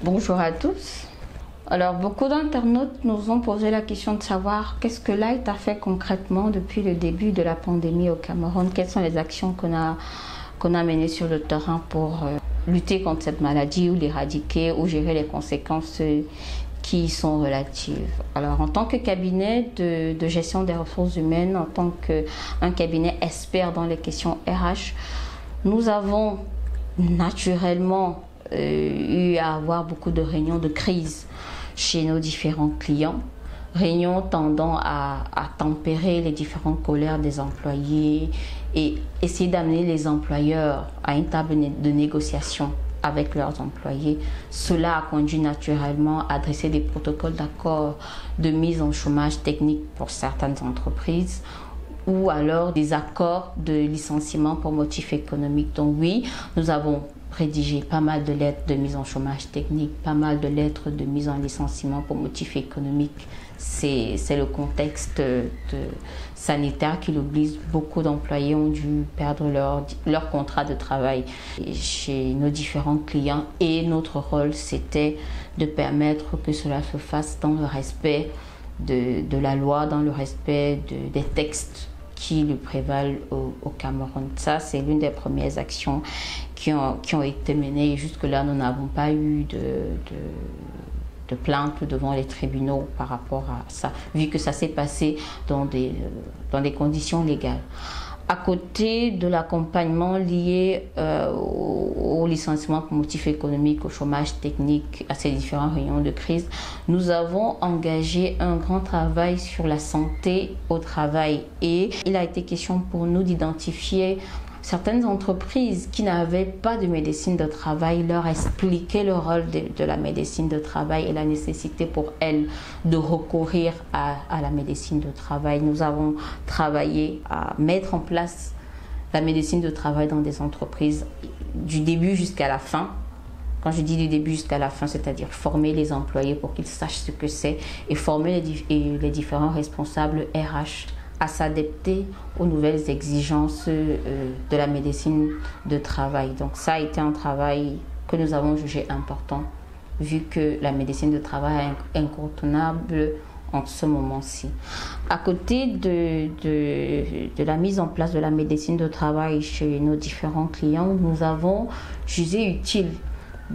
Bonjour à tous. Alors, beaucoup d'internautes nous ont posé la question de savoir qu'est-ce que Light a fait concrètement depuis le début de la pandémie au Cameroun. Quelles sont les actions qu'on a menées sur le terrain pour lutter contre cette maladie ou l'éradiquer ou gérer les conséquences qui y sont relatives. Alors, en tant que cabinet de gestion des ressources humaines, en tant qu'un cabinet expert dans les questions RH, nous avons naturellement eu à avoir beaucoup de réunions de crise chez nos différents clients, réunions tendant à tempérer les différentes colères des employés et essayer d'amener les employeurs à une table de négociation avec leurs employés. Cela a conduit naturellement à dresser des protocoles d'accord de mise en chômage technique pour certaines entreprises ou alors des accords de licenciement pour motif économique. Donc oui, nous avons rédigé pas mal de lettres de mise en chômage technique, pas mal de lettres de mise en licenciement pour motif économique. C'est le contexte sanitaire qui l'oblige. Beaucoup d'employés ont dû perdre leur contrat de travail chez nos différents clients et notre rôle, c'était de permettre que cela se fasse dans le respect de la loi, dans le respect des textes qui le prévalent au Cameroun. Ça, c'est l'une des premières actions qui ont été menées. Et jusque-là, nous n'avons pas eu de plainte devant les tribunaux par rapport à ça, vu que ça s'est passé dans des conditions légales. À côté de l'accompagnement lié au licenciement pour motif économique, au chômage technique, à ces différentes réunions de crise, nous avons engagé un grand travail sur la santé au travail et il a été question pour nous d'identifier certaines entreprises qui n'avaient pas de médecine de travail, leur expliquer le rôle de la médecine de travail et la nécessité pour elles de recourir à la médecine de travail. Nous avons travaillé à mettre en place la médecine de travail dans des entreprises du début jusqu'à la fin. Quand je dis du début jusqu'à la fin, c'est-à-dire former les employés pour qu'ils sachent ce que c'est et former les différents responsables RH à s'adapter aux nouvelles exigences de la médecine de travail. Donc ça a été un travail que nous avons jugé important, vu que la médecine de travail est incontournable en ce moment-ci. À côté de la mise en place de la médecine de travail chez nos différents clients, nous avons jugé utile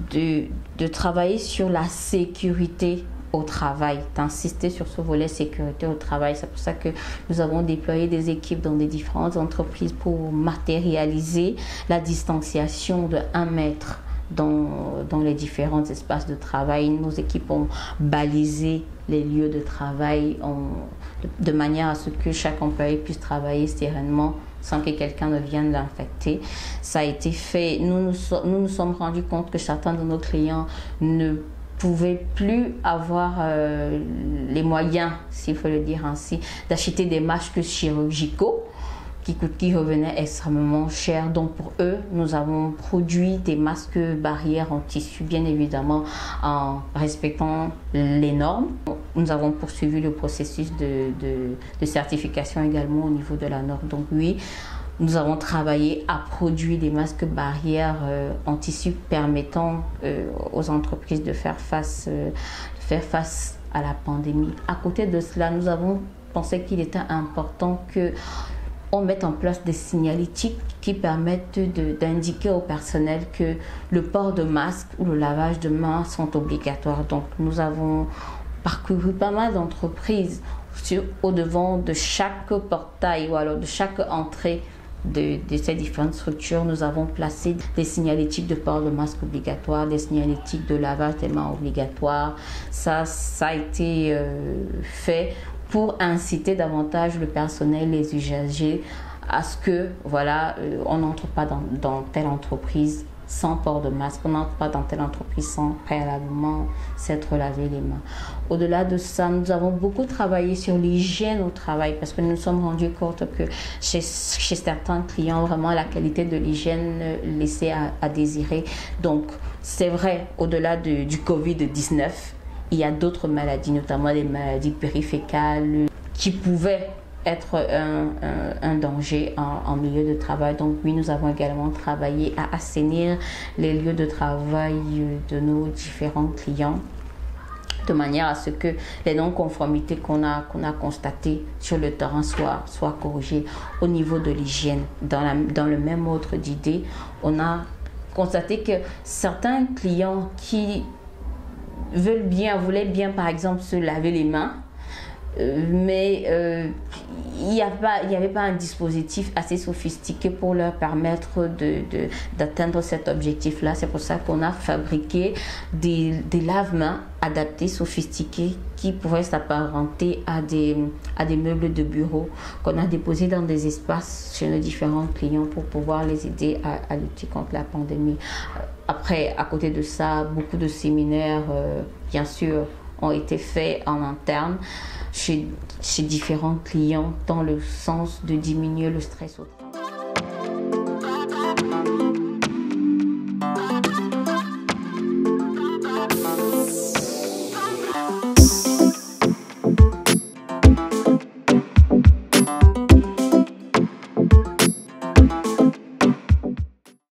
de travailler sur la sécurité au travail, d'insister sur ce volet sécurité au travail. C'est pour ça que nous avons déployé des équipes dans des différentes entreprises pour matérialiser la distanciation de 1 mètre dans les différents espaces de travail. Nos équipes ont balisé les lieux de travail de manière à ce que chaque employé puisse travailler sereinement sans que quelqu'un ne vienne l'infecter. Ça a été fait. Nous nous sommes rendus compte que certains de nos clients ne pouvaient plus avoir les moyens, s'il faut le dire ainsi, d'acheter des masques chirurgicaux qui revenaient extrêmement cher. Donc pour eux, nous avons produit des masques barrières en tissu, bien évidemment en respectant les normes. Nous avons poursuivi le processus de certification également au niveau de la norme. Donc oui, nous avons travaillé à produire des masques barrières en tissu permettant aux entreprises de faire face à la pandémie. À côté de cela, nous avons pensé qu'il était important qu'on mette en place des signalétiques qui permettent d'indiquer au personnel que le port de masque ou le lavage de mains sont obligatoires. Donc nous avons parcouru pas mal d'entreprises au-devant de chaque portail ou alors de chaque entrée de ces différentes structures. Nous avons placé des signalétiques de port de masque obligatoire, des signalétiques de lavage des mains obligatoires. Ça a été fait pour inciter davantage le personnel, les usagers, à ce que voilà, on n'entre pas dans telle entreprise sans port de masque, on n'entre pas dans telle entreprise sans préalablement s'être lavé les mains. Au-delà de ça, nous avons beaucoup travaillé sur l'hygiène au travail parce que nous nous sommes rendus compte que chez certains clients, vraiment la qualité de l'hygiène laissait à désirer. Donc c'est vrai, au-delà du Covid-19, il y a d'autres maladies, notamment les maladies périfécales, qui pouvaient être un danger en milieu de travail. Donc oui, nous avons également travaillé à assainir les lieux de travail de nos différents clients, de manière à ce que les non-conformités qu'on a constatées sur le terrain soient corrigées au niveau de l'hygiène. Dans le même ordre d'idée, on a constaté que certains clients qui voulaient bien par exemple se laver les mains, mais il n'y avait pas un dispositif assez sophistiqué pour leur permettre d'atteindre cet objectif-là. C'est pour ça qu'on a fabriqué des lave-mains adaptés, sophistiqués, qui pourraient s'apparenter à des meubles de bureau qu'on a déposés dans des espaces chez nos différents clients pour pouvoir les aider à lutter contre la pandémie. Après, à côté de ça, beaucoup de séminaires, bien sûr, ont été faits en interne chez différents clients dans le sens de diminuer le stress au travail.